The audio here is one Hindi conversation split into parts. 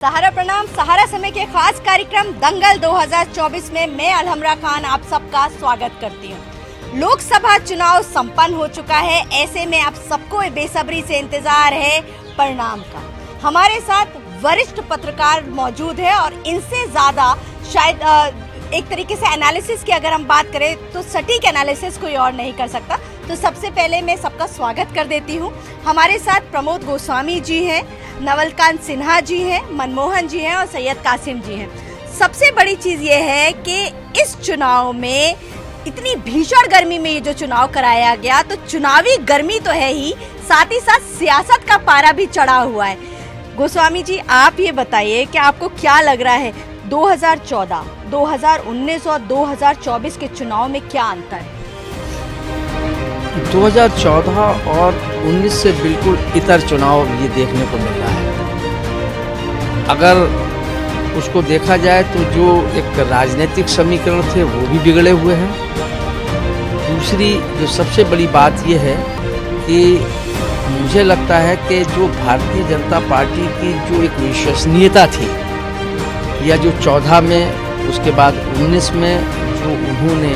सहारा प्रणाम। सहारा समय के खास कार्यक्रम दंगल 2024 में मैं अलहमरा खान आप सबका स्वागत करती हूँ। लोकसभा चुनाव संपन्न हो चुका है, ऐसे में आप सबको बेसब्री से इंतजार है परिणाम का। हमारे साथ वरिष्ठ पत्रकार मौजूद है और इनसे ज़्यादा शायद एक तरीके से एनालिसिस की अगर हम बात करें तो सटीक एनालिसिस कोई और नहीं कर सकता। तो सबसे पहले मैं सबका स्वागत कर देती हूँ। हमारे साथ प्रमोद गोस्वामी जी हैं, नवलकांत सिन्हा जी हैं, मनमोहन जी हैं और सैयद कासिम जी हैं। सबसे बड़ी चीज़ ये है कि इस चुनाव में इतनी भीषण गर्मी में ये जो चुनाव कराया गया, तो चुनावी गर्मी तो है ही, साथ ही साथ सियासत का पारा भी चढ़ा हुआ है। गोस्वामी जी, आप ये बताइए कि आपको क्या लग रहा है 2014, 2019 और 2024 के चुनाव में क्या अंतर है? 2014 और 19 से बिल्कुल इतर चुनाव ये देखने को मिल रहा है। अगर उसको देखा जाए तो जो एक राजनीतिक समीकरण थे वो भी बिगड़े हुए हैं। दूसरी जो सबसे बड़ी बात ये है कि मुझे लगता है कि जो भारतीय जनता पार्टी की जो एक विश्वसनीयता थी, या जो 14 में उसके बाद 19 में जो उन्होंने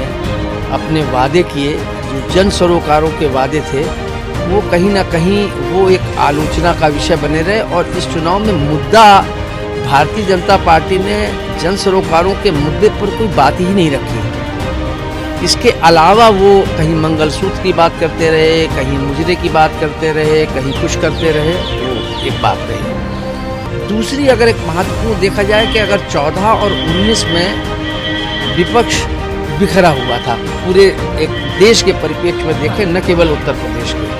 अपने वादे किए, जो जन सरोकारों के वादे थे, वो कहीं ना कहीं वो एक आलोचना का विषय बने रहे। और इस चुनाव में मुद्दा भारतीय जनता पार्टी ने जन सरोकारों के मुद्दे पर कोई बात ही नहीं रखी। इसके अलावा वो कहीं मंगलसूत्र की बात करते रहे, कहीं मुजरे की बात करते रहे, कहीं कुछ करते रहे, वो एक बात रही। दूसरी अगर एक महत्वपूर्ण देखा जाए कि अगर 14 और 19 में विपक्ष बिखरा हुआ था, पूरे एक देश के परिप्रेक्ष्य में देखें, न केवल उत्तर प्रदेश के,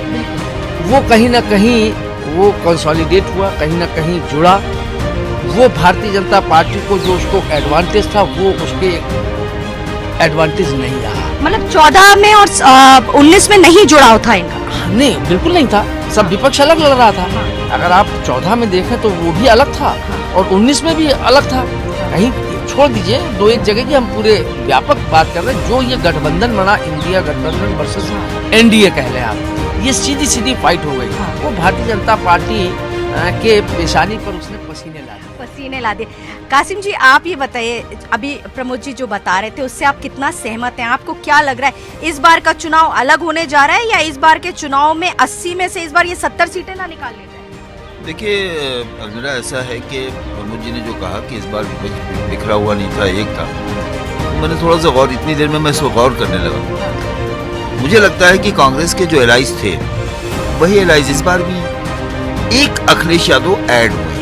वो कहीं ना कहीं वो कंसोलिडेट हुआ, कहीं ना कहीं जुड़ा। वो भारतीय जनता पार्टी को जो उसको एडवांटेज था, वो उसके एडवांटेज नहीं रहा। मतलब 14 में और 19 में नहीं जुड़ाव था इनका? नहीं, बिल्कुल नहीं था। सब विपक्ष अलग लग रहा था। अगर आप 14 में देखें तो वो भी अलग था और 19 में भी अलग था। कहीं छोड़ दीजिए दो एक जगह की, हम पूरे व्यापक बात कर रहे हैं। जो ये गठबंधन बना, इंडिया गठबंधन वर्सेस एनडीए कह लें आप, ये सीधी सीधी फाइट हो गई। वो भारतीय जनता पार्टी के पेशानी पर उसने पसीने ला दिए। कासिम जी, आप ये बताइए, अभी प्रमोद जी जो बता रहे थे उससे आप कितना सहमत हैं? आपको क्या लग रहा है, इस बार का चुनाव अलग होने जा रहा है या इस बार के चुनाव में 80 में से इस बार ये 70 सीटें ना निकाल ली जाए? देखिए अलमीरा, ऐसा है कि प्रमोद जी ने जो कहा कि इस बार विपक्ष बिखरा हुआ नहीं था, एक था, तो मैंने थोड़ा सा गौर, इतनी देर में मैं इसको गौर करने लगा। मुझे लगता है कि कांग्रेस के जो एलाइज थे वही एलाइज इस बार भी। एक अखिलेश यादव ऐड हुए,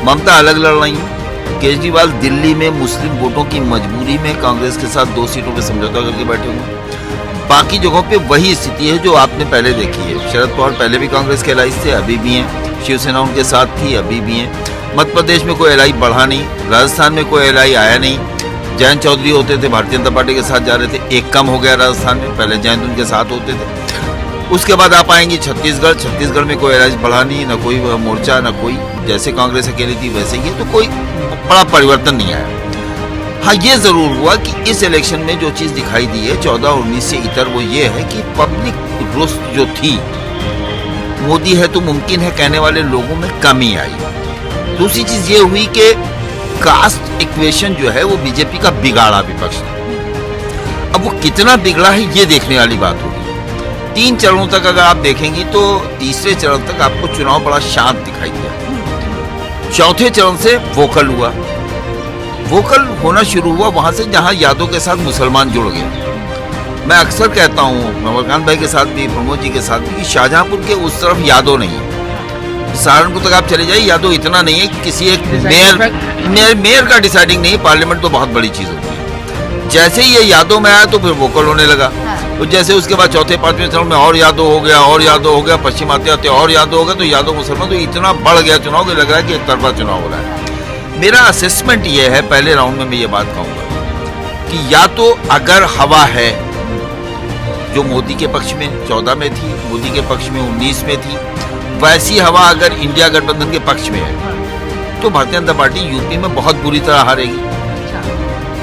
ममता अलग लड़ रही हैं, केजरीवाल दिल्ली में मुस्लिम वोटों की मजबूरी में कांग्रेस के साथ 2 सीटों पे समझौता करके बैठे हुए। बाकी जगहों पे वही स्थिति है जो आपने पहले देखी है। शरद पवार पहले भी कांग्रेस के एलाइज थे, अभी भी हैं। शिवसेना उनके साथ थी, अभी भी हैं। मध्य प्रदेश में कोई एलाई बढ़ा नहीं, राजस्थान में कोई एलाई आया नहीं। जयंत चौधरी होते थे, भारतीय जनता पार्टी के साथ जा रहे थे, एक कम हो गया राजस्थान में, पहले जयंत उनके साथ होते थे। उसके बाद आप आएंगी छत्तीसगढ़ में कोई एलाइज बढ़ा नहीं, ना कोई मोर्चा, ना कोई, जैसे कांग्रेस अकेली थी वैसे ही, तो कोई बड़ा परिवर्तन नहीं आया। हाँ, ये जरूर हुआ कि इस इलेक्शन में जो चीज दिखाई दी है 14 और 19 से इतर, वो ये है कि पब्लिक रोष जो थी, मोदी है तो मुमकिन है कहने वाले लोगों में कमी आई। दूसरी चीज ये हुई कि कास्ट इक्वेशन जो है वो बीजेपी का बिगाड़ा विपक्ष ने। अब वो कितना बिगड़ा है ये देखने वाली बात होगी। 3 चरणों तक अगर आप देखेंगी तो तीसरे चरण तक आपको चुनाव बड़ा शांत दिखाई दिया। चौथे चरण से वोकल हुआ, वोकल होना शुरू हुआ वहां से जहां यादव के साथ मुसलमान जुड़ गए। मैं अक्सर कहता हूँ नवलकांत भाई के साथ भी, प्रमोद जी के साथ भी, कि शाहजहांपुर के उस तरफ यादव नहीं है। सहारनपुर तक आप चले जाइए, यादव इतना नहीं है कि किसी एक मेयर का डिसाइडिंग नहीं है। पार्लियामेंट तो बहुत बड़ी चीज होती है। जैसे ही ये यादव में आया तो फिर वोकल होने लगा। तो जैसे उसके बाद चौथे 5वें चरण में और यादव हो गया, और यादव हो गया, पश्चिम आते आते और यादव हो गया, तो यादव मुसलमान तो इतना बढ़ गया चुनाव कि लग रहा है कि एक तरफा चुनाव हो रहा है। मेरा असेसमेंट ये है, पहले राउंड में मैं ये बात कहूँगा कि या तो अगर हवा है जो मोदी के पक्ष में 14 में थी, मोदी के पक्ष में 19 में थी, वैसी हवा अगर इंडिया गठबंधन के पक्ष में है तो भारतीय जनता पार्टी यूपी में बहुत बुरी तरह हारेगी।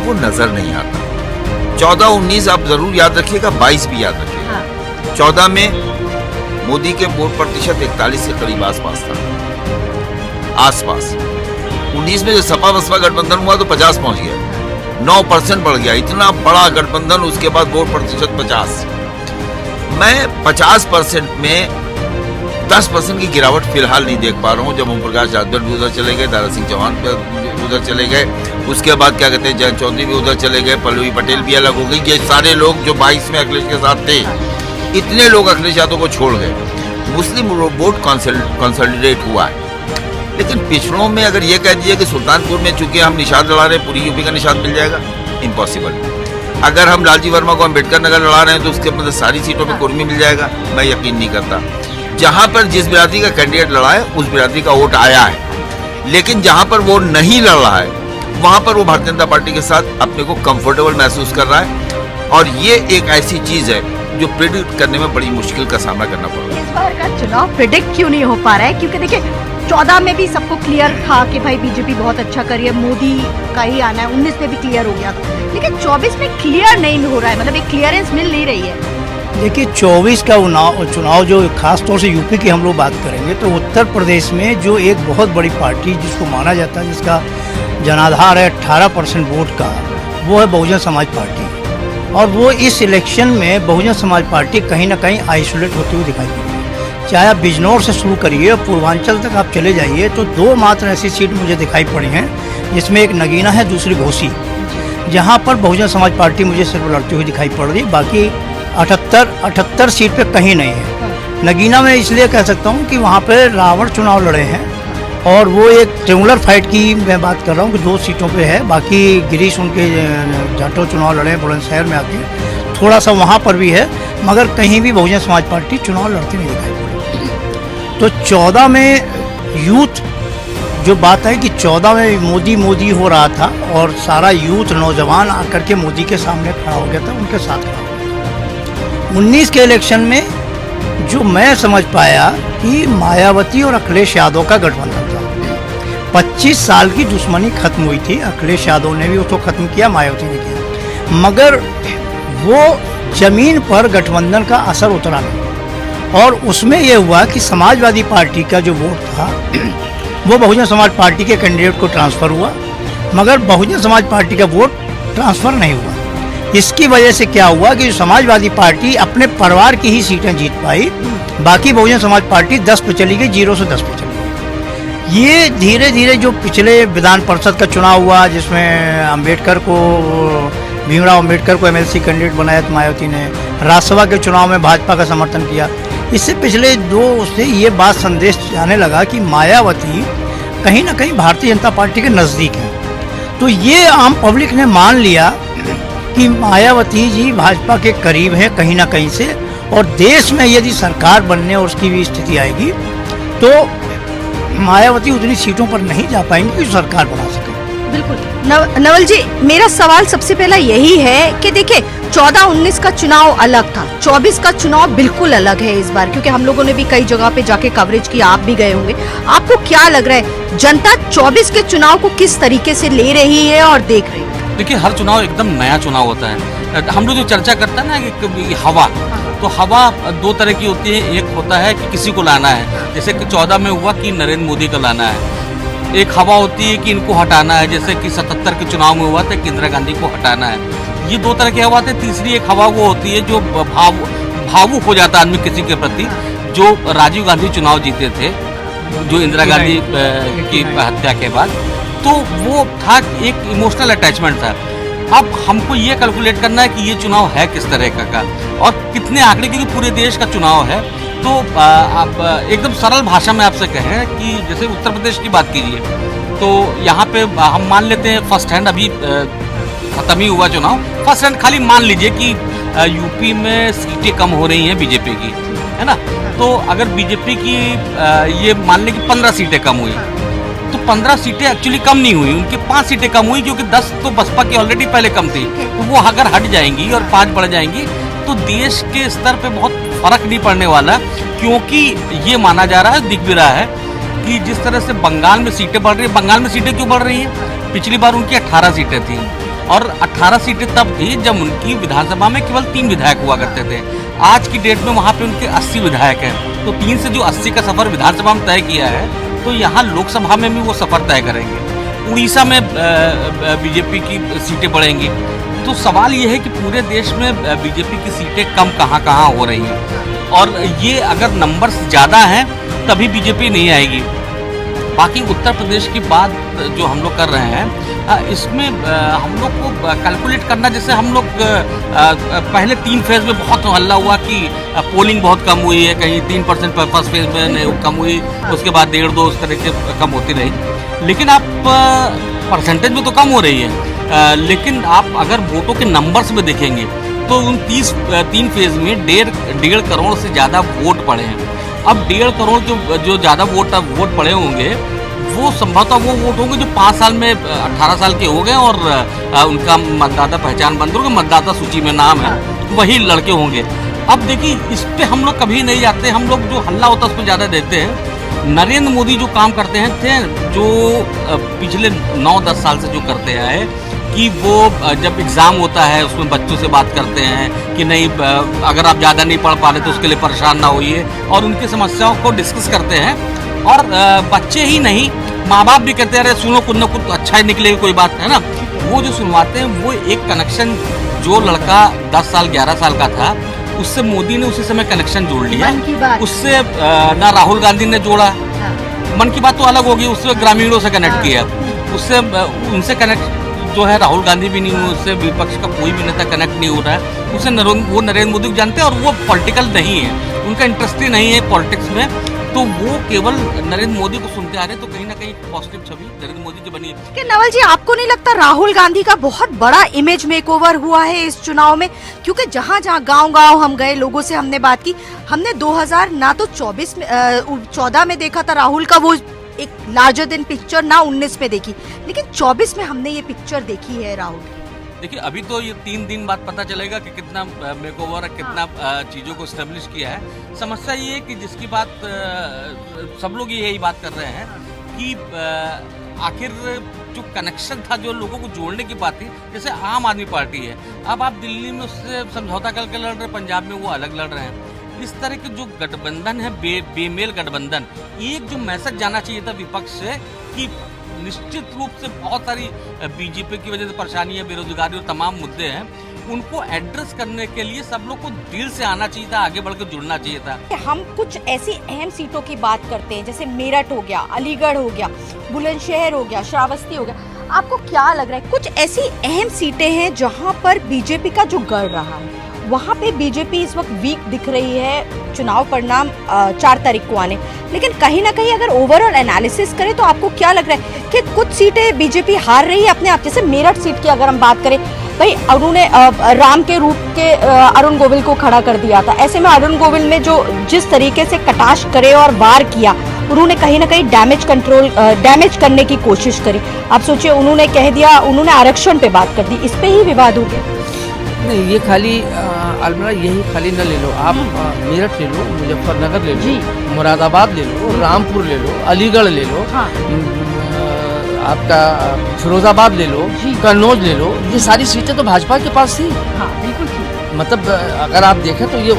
वो नजर नहीं आता। 14-19 आप जरूर याद रखिएगा, 22 भी याद रखिएगा। 14 में मोदी के वोट प्रतिशत 41 के करीब आसपास था, आसपास। 2019 में जो सपा बसपा गठबंधन हुआ तो 50 पहुंच गया, 9% बढ़ गया, इतना बड़ा गठबंधन, उसके बाद वोट प्रतिशत 50। मैं 50% में 10% की गिरावट फिलहाल नहीं देख पा रहा हूँ। जब ओम प्रकाश राजभर भी उधर चले गए, दारा सिंह चौहान उधर चले गए, उसके बाद क्या कहते हैं जयंत चौधरी भी उधर चले गए, पल्लवी पटेल भी अलग हो गई। ये सारे लोग जो 22 में अखिलेश के साथ थे, इतने लोग अखिलेश यादव को छोड़ गए। मुस्लिम वोट कंसोलिडेट हुआ है। लेकिन पिछड़ों में अगर ये कह दिया कि सुल्तानपुर में चूंकि हम निशाद लड़ा रहे हैं, पूरी यूपी का निशाद मिल जाएगा, इम्पॉसिबल। अगर हम लालजी वर्मा को अम्बेडकर नगर लड़ा रहे हैं तो उसके मतलब सारी सीटों पे कुर्मी मिल जाएगा, मैं यकीन नहीं करता। जहां पर जिस बिरादरी का कैंडिडेट लड़ा है उस बिरादरी का वोट आया है, लेकिन जहां पर वो नहीं लड़ रहा है वहां पर वो भारतीय जनता पार्टी के साथ अपने को कंफर्टेबल महसूस कर रहा है। और ये एक ऐसी चीज है जो प्रेडिक्ट करने में बड़ी मुश्किल का सामना करना पड़ रहा है। इस बार का चुनाव प्रेडिक्ट क्यों नहीं हो पा रहा है? क्योंकि देखिए 14 में भी सबको क्लियर था कि भाई बीजेपी बहुत अच्छा कर रही है, मोदी का ही आना है, 19 में भी क्लियर हो गया था, लेकिन 24 में क्लियर नहीं हो रहा है, मतलब एक क्लियरेंस मिल नहीं रही है। देखिए 24 का चुनाव जो खास तौर से यूपी की हम लोग बात करेंगे तो उत्तर प्रदेश में जो एक बहुत बड़ी पार्टी जिसको माना जाता है, जिसका जनाधार है 18% वोट का, वो है बहुजन समाज पार्टी। और वो इस इलेक्शन में बहुजन समाज पार्टी कहीं ना कहीं आइसोलेट होती हुई दिखाई देती है। चाहे आप बिजनौर से शुरू करिए, पूर्वांचल तक आप चले जाइए तो 2 मात्र ऐसी सीट मुझे दिखाई पड़ी हैं, जिसमें एक नगीना है, दूसरी घोसी, जहाँ पर बहुजन समाज पार्टी मुझे सिर्फ लड़ती हुई दिखाई पड़ रही। बाकी 78 सीट पे कहीं नहीं है। नगीना में इसलिए कह सकता हूँ कि वहाँ पे रावण चुनाव लड़े हैं और वो एक ट्रिंगुलर फाइट की मैं बात कर रहा हूँ कि 2 सीटों पे है। बाकी गिरीश उनके जाटो चुनाव लड़े हैं बुलंदशहर में आके, थोड़ा सा वहाँ पर भी है, मगर कहीं भी बहुजन समाज पार्टी चुनाव लड़ती नहीं दिखाई पड़ी। तो 14 में यूथ जो बात है कि 14 में मोदी हो रहा था और सारा यूथ नौजवान आकर के मोदी के सामने खड़ा हो गया था, उनके साथ खड़ा हो गया। 19 के इलेक्शन में जो मैं समझ पाया कि मायावती और अखिलेश यादव का गठबंधन था। 25 साल की दुश्मनी खत्म हुई थी, अखिलेश यादव ने भी उसको खत्म किया, मायावती ने किया, मगर वो जमीन पर गठबंधन का असर उतरा नहीं। और उसमें यह हुआ कि समाजवादी पार्टी का जो वोट था वो बहुजन समाज पार्टी के कैंडिडेट को ट्रांसफ़र हुआ, मगर बहुजन समाज पार्टी का वोट ट्रांसफ़र नहीं हुआ। इसकी वजह से क्या हुआ कि समाजवादी पार्टी अपने परिवार की ही सीटें जीत पाई, बाकी बहुजन समाज पार्टी 10 पे चली गई, 0 से 10 पे चली गई। ये धीरे धीरे जो पिछले विधान परिषद का चुनाव हुआ जिसमें अम्बेडकर को, भीमराव अम्बेडकर को एमएलसी कैंडिडेट बनाया मायावती ने, राज्यसभा के चुनाव में भाजपा का समर्थन किया, इससे पिछले 2 से ये बात संदेश जाने लगा कि मायावती कहीं ना कहीं भारतीय जनता पार्टी के नज़दीक है। तो ये आम पब्लिक ने मान लिया कि मायावती जी भाजपा के करीब हैं कहीं ना कहीं से, और देश में यदि सरकार बनने और उसकी भी स्थिति आएगी तो मायावती उतनी सीटों पर नहीं जा पाएंगी कि सरकार बना सके। बिल्कुल नवल जी, मेरा सवाल सबसे पहला यही है कि देखिए 14-19 का चुनाव अलग था, 24 का चुनाव बिल्कुल अलग है इस बार, क्योंकि हम लोगों ने भी कई जगह पे जाके कवरेज किया, आप भी गए होंगे। आपको क्या लग रहा है जनता 24 के चुनाव को किस तरीके से ले रही है और देख रही है? देखिए हर चुनाव एकदम नया चुनाव होता है। हम लोग जो चर्चा करते हैं ना कि हवा, तो हवा 2 तरह की होती है। एक होता है कि किसी को लाना है, जैसे कि 14 में हुआ कि नरेंद्र मोदी को लाना है। एक हवा होती है कि इनको हटाना है, जैसे कि 77 के चुनाव में हुआ था कि इंदिरा गांधी को हटाना है। ये 2 तरह की हवा थे। तीसरी एक हवा वो होती है जो भावुक हो जाता है आदमी किसी के प्रति, जो राजीव गांधी चुनाव जीते थे, जो इंदिरा गांधी की हत्या के बाद, तो वो था एक इमोशनल अटैचमेंट था। अब हमको ये कैलकुलेट करना है कि ये चुनाव है किस तरह का और कितने आंकड़े, क्योंकि पूरे देश का चुनाव है। तो आप एकदम सरल भाषा में आपसे कहें कि जैसे उत्तर प्रदेश की बात कीजिए, तो यहाँ पे हम मान लेते हैं फर्स्ट हैंड, अभी खत्म ही हुआ चुनाव, फर्स्ट हैंड खाली मान लीजिए कि यूपी में सीटें कम हो रही हैं बीजेपी की, है ना। तो अगर बीजेपी की ये मान लें कि 15 सीटें कम हुई, तो 15 सीटें एक्चुअली कम नहीं हुई, उनकी 5 सीटें कम हुई, क्योंकि 10 तो बसपा की ऑलरेडी पहले कम थी। तो वो अगर हट जाएंगी और 5 बढ़ जाएंगी तो देश के स्तर पे बहुत फर्क नहीं पड़ने वाला, क्योंकि ये माना जा रहा है, दिख भी रहा है कि जिस तरह से बंगाल में सीटें बढ़ रही है। बंगाल में सीटें क्यों बढ़ रही हैं? पिछली बार उनकी 18 सीटें थी, और 18 सीटें तब थी जब उनकी विधानसभा में केवल 3 विधायक हुआ करते थे। आज की डेट में वहाँ पे उनके 80 विधायक हैं। तो 3 से जो 80 का सफर विधानसभा में तय किया है, तो यहाँ लोकसभा में भी वो सफर तय करेंगे। उड़ीसा में बीजेपी की सीटें बढ़ेंगी। तो सवाल ये है कि पूरे देश में बीजेपी की सीटें कम कहाँ हो रही हैं, और ये अगर नंबर्स ज़्यादा हैं तभी बीजेपी नहीं आएगी। बाकी उत्तर प्रदेश की बात जो हम लोग कर रहे हैं, इसमें हम लोग को कैलकुलेट करना, जैसे हम लोग पहले 3 फेज में बहुत हल्ला हुआ कि पोलिंग बहुत कम हुई है, कहीं 3% फर्स्ट फेज में कम हुई, उसके बाद 1.5-2 उस तरह के कम होती रही। लेकिन आप परसेंटेज में तो कम हो रही है, लेकिन आप अगर वोटों के नंबर्स में देखेंगे तो उन 3 फेज में 1.5 करोड़ से ज़्यादा वोट पड़े हैं। अब 1.5 करोड़ जो ज़्यादा वोट पड़े होंगे, वो संभवतः वो वोट होंगे जो 5 साल में 18 साल के हो गए और उनका मतदाता पहचान बंद हो गई, मतदाता सूची में नाम है, वही लड़के होंगे। अब देखिए, इस पे हम लोग कभी नहीं जाते, हम लोग जो हल्ला होता है उस पर ज़्यादा देते हैं। नरेंद्र मोदी जो काम करते हैं जो पिछले 9-10 साल से जो करते आए, कि वो जब एग्ज़ाम होता है उसमें बच्चों से बात करते हैं कि नहीं, अगर आप ज़्यादा नहीं पढ़ पा रहे तो उसके लिए परेशान ना होइए, और उनकी समस्याओं को डिस्कस करते हैं। और बच्चे ही नहीं, माँ बाप भी कहते हैं अरे सुनो, कुछ ना कुछ अच्छा ही निकलेगी, कोई बात है ना। वो जो सुनवाते हैं, वो एक कनेक्शन, जो लड़का 10 साल 11 साल का था, उससे मोदी ने उसी समय कनेक्शन जोड़ लिया। उससे ना राहुल गांधी ने जोड़ा, मन की बात तो अलग होगी, उससे ग्रामीणों से कनेक्ट किया, उससे उनसे कनेक्ट जो है राहुल गांधी भी नहीं हुए, उससे विपक्ष का कोई भी नेता कनेक्ट नहीं हो रहा है। उससे वो नरेंद्र मोदी को जानते हैं, और वो पॉलिटिकल नहीं है, उनका इंटरेस्ट ही नहीं है पॉलिटिक्स में, तो वो केवल नरेंद्र मोदी को सुनते आ रहे, तो कहीं ना कहीं पॉजिटिव छवि नरेंद्र मोदी की बनी है। कि नवल जी, आपको नहीं लगता राहुल गांधी का बहुत बड़ा इमेज मेकओवर हुआ है इस चुनाव में? क्योंकि जहां गांव हम गए, लोगों से हमने बात की, हमने 2014 में देखा था राहुल का वो एक लार्जर देन पिक्चर, ना 19 में देखी, लेकिन 24 में हमने ये पिक्चर देखी है राहुल की। देखिए, अभी तो ये 3 दिन बाद पता चलेगा कि कितना मेकओवर, कितना चीज़ों को एस्टेब्लिश किया है। समस्या ये है कि जिसकी बात सब लोग यही बात कर रहे हैं कि आखिर जो कनेक्शन था, जो लोगों को जोड़ने की बात थी, जैसे आम आदमी पार्टी है, अब आप दिल्ली में उससे समझौता करके लड़ रहे, पंजाब में वो अलग लड़ रहे हैं। इस तरह के जो गठबंधन है, बेमेल गठबंधन, एक जो मैसेज जाना चाहिए था विपक्ष से कि निश्चित रूप से बहुत सारी बीजेपी की वजह से परेशानी है, बेरोजगारी और तमाम मुद्दे हैं, उनको एड्रेस करने के लिए सब लोग को दिल से आना चाहिए था, आगे बढ़कर जुड़ना चाहिए था। हम कुछ ऐसी अहम सीटों की बात करते हैं, जैसे मेरठ हो गया, अलीगढ़ हो गया, बुलंदशहर हो गया, श्रावस्ती हो गया, आपको क्या लग रहा है कुछ ऐसी अहम सीटें हैं जहां पर बीजेपी का जो गढ़ रहा है, वहां पे बीजेपी इस वक्त वीक दिख रही है? चुनाव परिणाम 4 तारीख को आने, लेकिन कहीं ना कहीं अगर ओवरऑल एनालिसिस करें तो आपको क्या लग रहा है कि कुछ सीटें बीजेपी हार रही है अपने आप? जैसे मेरठ सीट की अगर हम बात करें, भाई उन्होंने राम के रूप के अरुण गोविल को खड़ा कर दिया था, ऐसे में अरुण गोविल ने जो जिस तरीके से कटाक्ष करे और वार किया, उन्होंने कहीं ना कहीं डैमेज करने की कोशिश करी। आप सोचिए, उन्होंने कह दिया, उन्होंने आरक्षण पे बात कर दी, इस पे ही विवाद हो गया। नहीं, ये खाली अलमरा यही खाली न ले लो, आप मेरठ ले लो, मुजफ्फरनगर ले लो, मुरादाबाद ले लो, रामपुर ले लो, अलीगढ़ ले लो, आपका फिरोजाबाद ले लो, कन्नौज ले लो, ये सारी सीटें तो भाजपा के पास थी। बिल्कुल ठीक। मतलब अगर आप देखें तो ये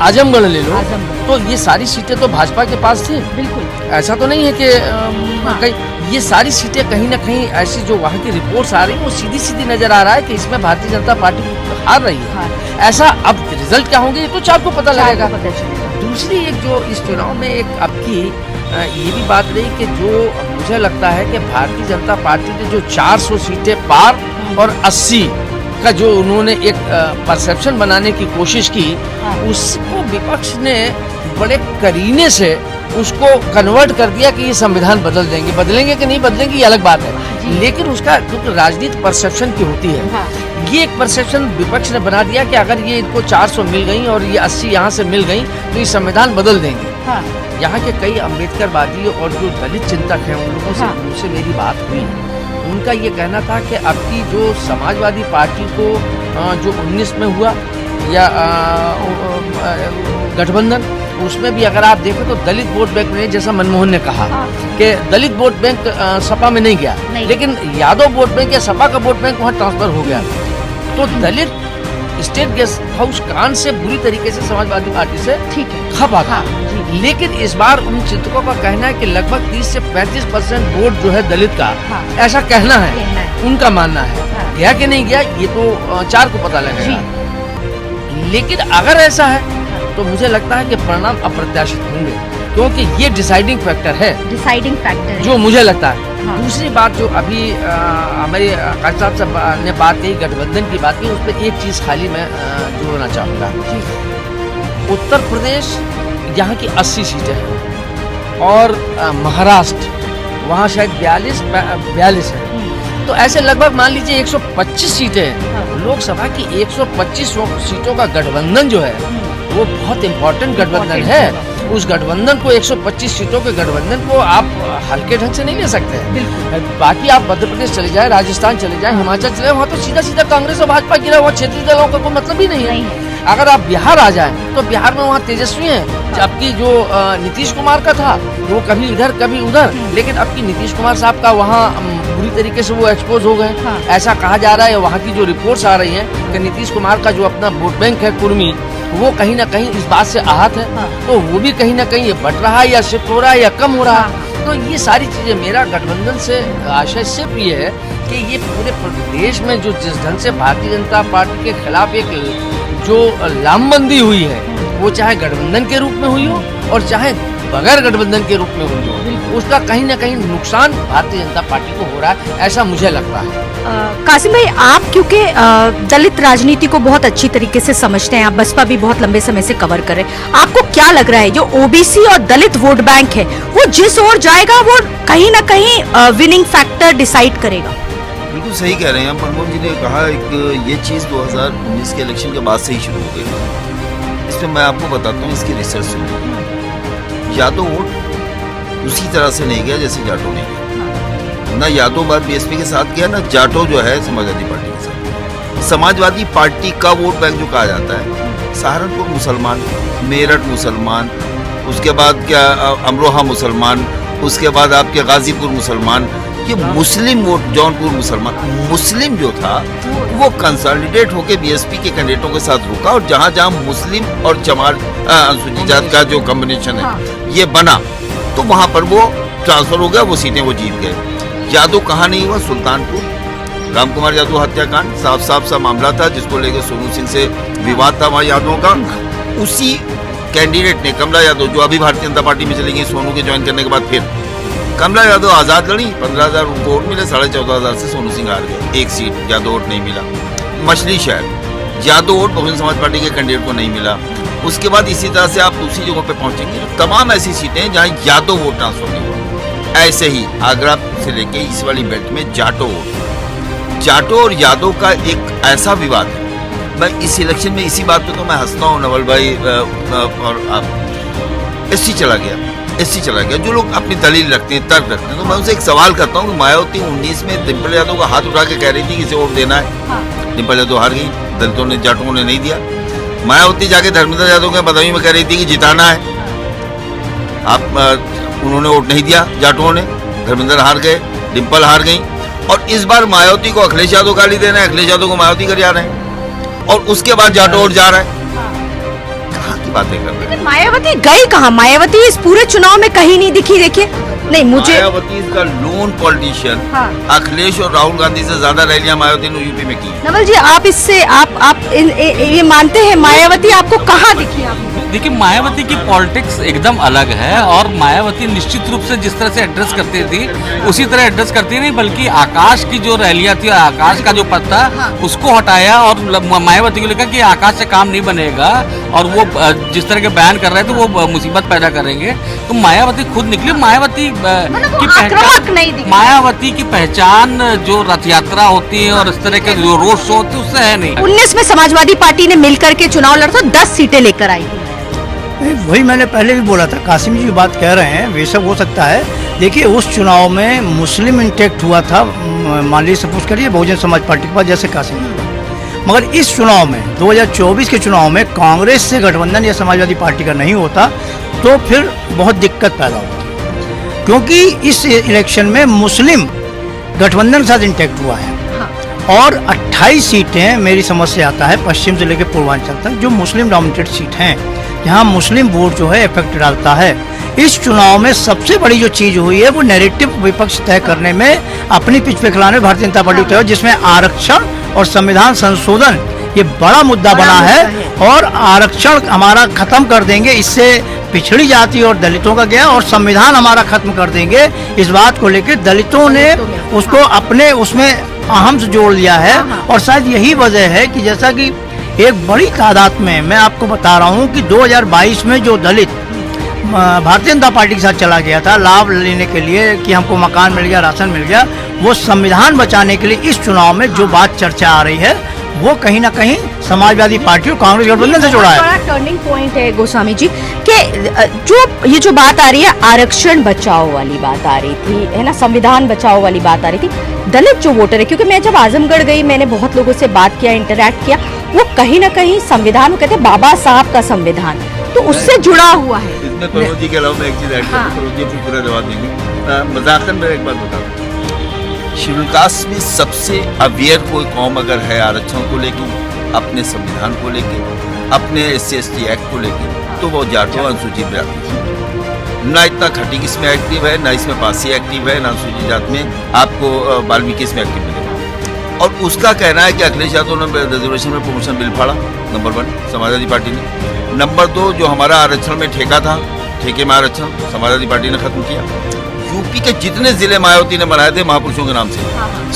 आजमगढ़ ले लो, तो ये सारी सीटें तो भाजपा के पास थी। बिल्कुल, ऐसा तो नहीं है कि कहीं ये सारी सीटें कहीं ना कहीं ऐसी जो वहाँ की रिपोर्ट्स आ रही है, वो सीधी सीधी नजर आ रहा है कि इसमें भारतीय जनता पार्टी हार रही है। ऐसा अब रिजल्ट क्या होंगे ये तो 4 को पता लगेगा। दूसरी एक जो इस चुनाव में एक आपकी ये भी बात रही कि जो मुझे लगता है कि भारतीय जनता पार्टी ने जो 400 सीटें पार और 80 का जो उन्होंने एक परसेप्शन बनाने की कोशिश की, उसको विपक्ष ने बड़े करीने से उसको कन्वर्ट कर दिया कि ये संविधान बदलेंगे कि नहीं बदलेंगे ये अलग बात है, लेकिन उसका क्योंकि राजनीति परसेप्शन की होती है, ये एक परसेप्शन विपक्ष ने बना दिया कि अगर ये इनको 400 मिल गई और ये 80 यहाँ से मिल गई तो ये संविधान बदल देंगे। यहाँ के कई अम्बेडकरवादी और जो दलित चिंतक हैं, उन लोगों से उनसे मेरी बात हुई है, उनका ये कहना था कि अब की जो समाजवादी पार्टी को जो 19 में हुआ या गठबंधन, उसमें भी अगर आप देखें तो दलित वोट बैंक में, जैसा मनमोहन ने कहा कि दलित वोट बैंक सपा में नहीं गया, लेकिन यादव वोट बैंक या सपा का वोट बैंक वहाँ ट्रांसफर हो गया। तो दलित स्टेट गेस्ट हाउस कांड से बुरी तरीके से समाजवादी पार्टी से खपा था। लेकिन इस बार उन चिंतकों का कहना है कि लगभग 30 से 35% वोट जो है दलित का, ऐसा कहना है, उनका मानना है। गया कि नहीं गया ये तो 4 को पता लगेगा। लेकिन अगर ऐसा है तो मुझे लगता है कि परिणाम अप्रत्याशित होंगे, क्योंकि ये डिसाइडिंग फैक्टर है, डिसाइडिंग फैक्टर जो मुझे लगता है। दूसरी बात जो अभी हमारे काजी साहब ने बात कही, गठबंधन की बात की, उस पर एक चीज खाली मैं जोड़ना चाहूँगा। उत्तर प्रदेश यहाँ की 80 सीटें हैं और महाराष्ट्र वहाँ शायद 42 है, तो ऐसे लगभग मान लीजिए 125 सीटें हैं। लोकसभा की 125 सीटों का गठबंधन जो है वो बहुत इम्पोर्टेंट गठबंधन है। उस गठबंधन को 125 सीटों के गठबंधन को आप हल्के ढंग से नहीं ले सकते हैं। बाकी आप मध्य प्रदेश चले जाए, राजस्थान चले जाए, हिमाचल चले जाए, वहाँ तो सीधा सीधा कांग्रेस और भाजपा गिरा हुआ, क्षेत्रीय दलों का कोई मतलब ही नहीं है। अगर आप बिहार आ जाएं तो बिहार में वहाँ तेजस्वी हैं, जबकि जो नीतीश कुमार का था वो कभी इधर कभी उधर, लेकिन अब की नीतीश कुमार साहब का वहाँ बुरी तरीके से वो एक्सपोज हो गए। ऐसा कहा जा रहा है, वहाँ की जो रिपोर्ट्स आ रही हैं कि नीतीश कुमार का जो अपना वोट बैंक है कुर्मी, वो कहीं ना कहीं इस बात से आहत है, तो वो भी कहीं ना कहीं ये बढ़ रहा है या शिफ्ट हो रहा है या कम हो रहा है। तो ये सारी चीजें, मेरा गठबंधन से आशय सिर्फ ये है कि ये पूरे प्रदेश में जो जिस ढंग से भारतीय जनता पार्टी के खिलाफ एक जो लामबंदी हुई है, वो चाहे गठबंधन के रूप में हुई हो और चाहे बगैर गठबंधन के रूप में हुई हो, उसका कहीं ना कहीं नुकसान भारतीय जनता पार्टी को हो रहा है, ऐसा मुझे लगता है। कासिम भाई, आप क्योंकि दलित राजनीति को बहुत अच्छी तरीके से समझते हैं, आप बसपा भी बहुत लंबे समय से कवर कर रहे हैं, आपको क्या लग रहा है जो ओबीसी और दलित वोट बैंक है वो जिस ओर जाएगा वो कहीं ना कहीं विनिंग फैक्टर डिसाइड करेगा? बिल्कुल सही कह रहे हैं प्रमोद जी ने कहा। एक ये चीज़ 2019 के इलेक्शन के बाद से ही शुरू हो गई। इसमें मैं आपको बताता हूँ, इसकी रिसर्च सुनिए। यादव वोट उसी तरह से नहीं गया जैसे जाटो ने गया। ना यादव बार बीएसपी के साथ गया, ना जाटो जो है समाजवादी पार्टी के साथ। समाजवादी पार्टी का वोट बैंक जो कहा जाता है, सहारनपुर मुसलमान, मेरठ मुसलमान, उसके बाद क्या अमरोहा मुसलमान, उसके बाद आपके गाजीपुर मुसलमान, ये मुस्लिम वोट, जौनपुर मुसलमान, मुस्लिम जो था वो कंसोलिडेट होकर बीएसपी के कैंडिडेटों के साथ रुका, और जहां जहां मुस्लिम और जमात अनुसूचित जात का जो कॉम्बिनेशन है ये बना, तो वहां पर वो ट्रांसफर हो गया, वो सीटें वो जीत गए। यादव कहाँ नहीं हुआ? सुल्तानपुर, रामकुमार यादव हत्याकांड, साफ सा मामला था जिसको लेकर सोनू सिंह से विवाद था वहाँ यादवों का। उसी कैंडिडेट ने, कमला यादव, जो अभी भारतीय जनता पार्टी में चली गई सोनू के ज्वाइन करने के बाद, फिर कमला यादव आजाद लड़ी, 15,000 उनको वोट मिले, 14,500 से सोनू सिंह हार गए, एक सीट यादव वोट नहीं मिला। मछली शहर यादव वोट बहुजन समाज पार्टी के कैंडिडेट को नहीं मिला। उसके बाद इसी तरह से आप दूसरी जगहों पे पहुंचेंगे, तमाम ऐसी सीटें जहां यादव वोट ट्रांसफर नहीं हुआ। ऐसे ही आगरा से लेके इस वाली बेल्ट में जाटो वोट, जाटो और यादव का एक ऐसा विवाद है। मैं इस इलेक्शन में इसी बात पे तो मैं हंसता हूँ नवल भाई, और आप एससी चला गया, जो लोग अपनी दलील रखते हैं, तर्क रखते हैं, तो मैं उनसे एक सवाल करता हूँ कि मायावती 19 में डिम्पल यादव का हाथ उठा के कह रही थी कि इसे वोट देना है, डिम्पल यादव हार गई, दलितों ने, जाटों ने नहीं दिया। मायावती जाके धर्मेंद्र यादव के बदायूं में कह रही थी कि जिताना है, उन्होंने वोट नहीं दिया, जाटों ने, धर्मेंद्र हार गए, डिम्पल हार गई। और इस बार मायावती को अखिलेश यादव गाली दे रहे हैं, अखिलेश यादव को मायावती कर जा रहे हैं, और उसके बाद जाटो वोट जा रहा है। कहाँ की बातें कर रहे हैं? मायावती गई कहाँ? मायावती इस पूरे चुनाव में कहीं नहीं दिखी। देखिए, नहीं मुझे मायावती का लोन पॉलिटिशियन, अखिलेश और राहुल गांधी से ज्यादा रैलियां मायावती ने यूपी में की। नवल जी, आप इससे आप ये मानते हैं मायावती आपको कहाँ दिखी? आप देखिए, मायावती की पॉलिटिक्स एकदम अलग है, और मायावती निश्चित रूप से जिस तरह से एड्रेस करती थी उसी तरह एड्रेस करती नहीं, बल्कि आकाश की जो रैलियां थी, आकाश का जो पद था उसको हटाया, और मायावती को लिखा कि आकाश से काम नहीं बनेगा, और वो जिस तरह के बयान कर रहे थे वो मुसीबत पैदा करेंगे। तो मायावती खुद निकली। मायावती की पहचान, मायावती की पहचान जो रथ यात्रा होती है और इस तरह के जो रोड शो होते हैं उससे है नहीं। 19 में समाजवादी पार्टी ने मिलकर के चुनाव लड़ा था, 10 सीटें लेकर आई। वही मैंने पहले भी बोला था, कासिम जी बात कह रहे हैं, वे सब हो सकता है। देखिए, उस चुनाव में मुस्लिम इंटैक्ट हुआ था, मान लीजिए सपोज करिए बहुजन समाज पार्टी के पास, जैसे कासिम जी, मगर इस चुनाव में 2024 के चुनाव में कांग्रेस से गठबंधन या समाजवादी पार्टी का नहीं होता तो फिर बहुत दिक्कत पैदा होती, क्योंकि इस इलेक्शन में मुस्लिम गठबंधन के साथ इंटैक्ट हुआ है। और 28 सीटें मेरी समझ से आता है पश्चिम से लेकर पूर्वांचल तक जो मुस्लिम डोमिनेटेड सीट हैं, जहां मुस्लिम वोट जो है इफेक्ट डालता है। इस चुनाव में सबसे बड़ी जो चीज हुई है वो नैरेटिव विपक्ष तय करने में, अपनी पिच पे खिलाने भारतीय जनता पार्टी तय, जिसमें आरक्षण और संविधान संशोधन ये बड़ा मुद्दा बना है। और आरक्षण हमारा खत्म कर देंगे, इससे पिछड़ी जाति और दलितों का गया, और संविधान हमारा खत्म कर देंगे, इस बात को लेकर दलितों ने उसको अपने उसमें अहम से जोड़ लिया है। और शायद यही वजह है कि जैसा कि एक बड़ी तादाद में मैं आपको बता रहा हूँ कि 2022 में जो दलित भारतीय जनता पार्टी के साथ चला गया था लाभ लेने के लिए कि हमको मकान मिल गया, राशन मिल गया, वो संविधान बचाने के लिए इस चुनाव में जो बात चर्चा आ रही है वो कहीं ना कहीं समाजवादी पार्टी और कांग्रेस गठबंधन से जुड़ा है। बड़ा टर्निंग पॉइंट है गोस्वामी जी कि जो बात आ रही है, आरक्षण बचाओ वाली बात आ रही थी, है ना, संविधान बचाओ वाली बात आ रही थी। दलित जो वोटर है, क्योंकि मैं जब आजमगढ़ गई, मैंने बहुत लोगों से बात किया, इंटरैक्ट किया, वो कहीं ना कहीं संविधान, वो कहते हैं बाबा साहब का संविधान, तो उससे जुड़ा हुआ है। इसमें प्रमोद जी के अलावा मैं एक चीज ऐड करूँ, प्रमोद जी पूरा जवाब देंगे। मजाकन में एक बात बताऊँ, शेड्यूल कास्ट में सबसे अवेयर कोई कौम अगर है आरक्षण को लेकर, अपने संविधान को लेकर, अपने SC/ST एक्ट को लेकर, तो वो जाटो अनुसूचित जाति। ना इतना खटीक इसमें एक्टिव है, ना इसमें पासी एक्टिव है, ना अनुसूचित जात में आपको वाल्मीकि इसमें एक्टिव मिलेगा। और उसका कहना है कि अखिलेश यादव ने रिजर्वेशन में प्रमोशन बिल फाड़ा, नंबर 1 समाजवादी पार्टी ने। नंबर 2 जो हमारा आरक्षण में ठेका था, ठेके में आरक्षण समाजवादी पार्टी ने खत्म किया। यूपी के जितने जिले मायावती ने बनाए थे महापुरुषों के नाम से,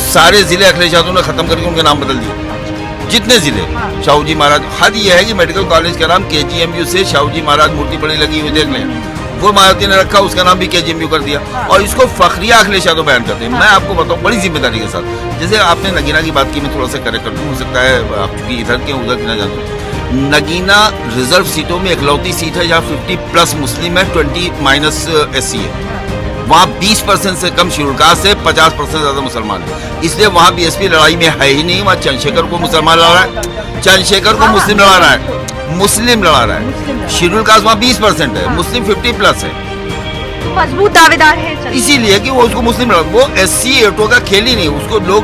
सारे जिले अखिलेश यादव ने खत्म करके उनके नाम बदल दिए। जितने जिले, शाहू जी महाराज, हद यह है कि मेडिकल कॉलेज का नाम KGMU से शाहू जी महाराज मूर्ति बड़ी लगी हुई देख लें, वो मायावती ने रखा, उसका नाम भी KGMU कर दिया। और इसको फखरिया अखिलेश यादव बयान करते हैं। मैं आपको बताऊं बड़ी जिम्मेदारी के साथ, जैसे आपने नगीना की बात की, मैं थोड़ा सा करेक्ट कर दूं, हो सकता है आप चूंकि इधर के उधर की ना जानते। नगीना रिजर्व सीटों में इकलौती सीट है जहाँ 50+ मुस्लिम है, 20- SC है। वहाँ 20% से कम शेड्यूल कास्ट है, 50% ज्यादा मुसलमान है, इसलिए वहाँ BSP लड़ाई में है ही नहीं। वहाँ चंद्रशेखर को मुसलमान लड़ा रहा है, चंद्रशेखर को मुस्लिम लड़ा रहा है, मुस्लिम लड़ा रहा है। शेड्यूल कास्ट वहाँ 20% है, मुस्लिम 50+ है, मजबूत दावेदार है, इसीलिए कि वो उसको मुस्लिम लड़ा। वो SC एटो का खेल ही नहीं, उसको लोग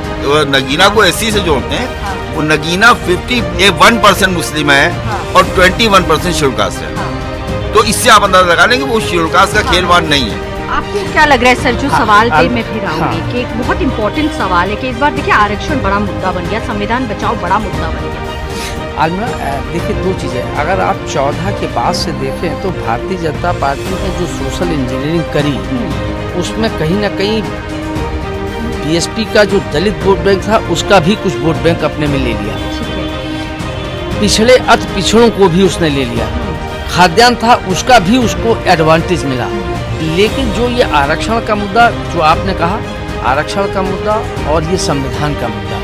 नगीना को SC से जोड़ते हैं। वो नगीना 51% मुस्लिम है और 21% शेड्यूल कास्ट है। तो इससे आप अंदाजा लगा लेंगे वो शेड्यूल कास्ट का खेल वहाँ नहीं है। आपको क्या लग रहा है सर, जो सवाल पे मैं फिर आऊंगी कि एक बहुत इंपॉर्टेंट सवाल है कि इस बार देखिए आरक्षण बड़ा मुद्दा बन गया, संविधान बचाओ बड़ा मुद्दा बन गया। आलमा देखिए 2 चीज़ें, अगर आप 14 के बाद से देखें तो भारतीय जनता पार्टी ने जो सोशल इंजीनियरिंग करी, उसमें कहीं ना कहीं BSP का जो दलित वोट बैंक था उसका भी कुछ वोट बैंक अपने में ले लिया, पिछड़े अति पिछड़ों को भी उसने ले लिया, खाद्यान्न था उसका भी उसको एडवांटेज मिला। लेकिन जो ये आरक्षण का मुद्दा जो आपने कहा, आरक्षण का मुद्दा और ये संविधान का मुद्दा,